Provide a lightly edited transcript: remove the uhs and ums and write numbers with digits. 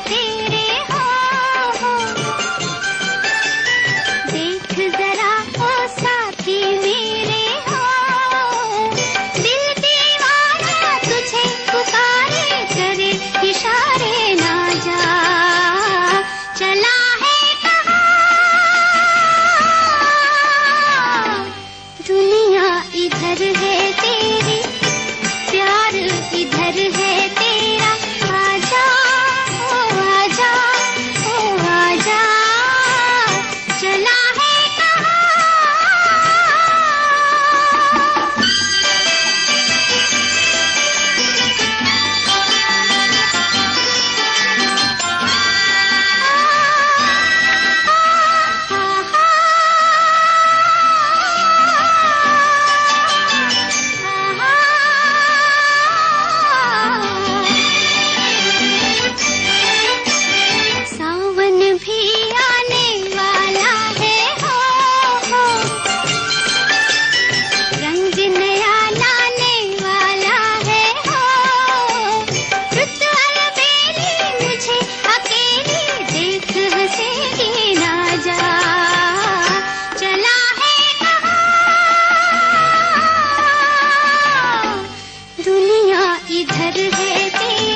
तेरे हो। देख जरा ओ साथी मेरे हो, दिल दीवाना तुझे पुकारे, करे इशारे ना जा, चला है कहाँ दुनिया इधर है तेरी, प्यार इधर है तेरा, आजा ओ आजा ओ आजा, चला है कहाँ। सावन भी आने वाला है हो, रंग नया लाने वाला है हो, रुत अलबेली मुझे अकेली देख हंसेगी ना जा, चला है कहाँ दुनिया इधर है तेरी।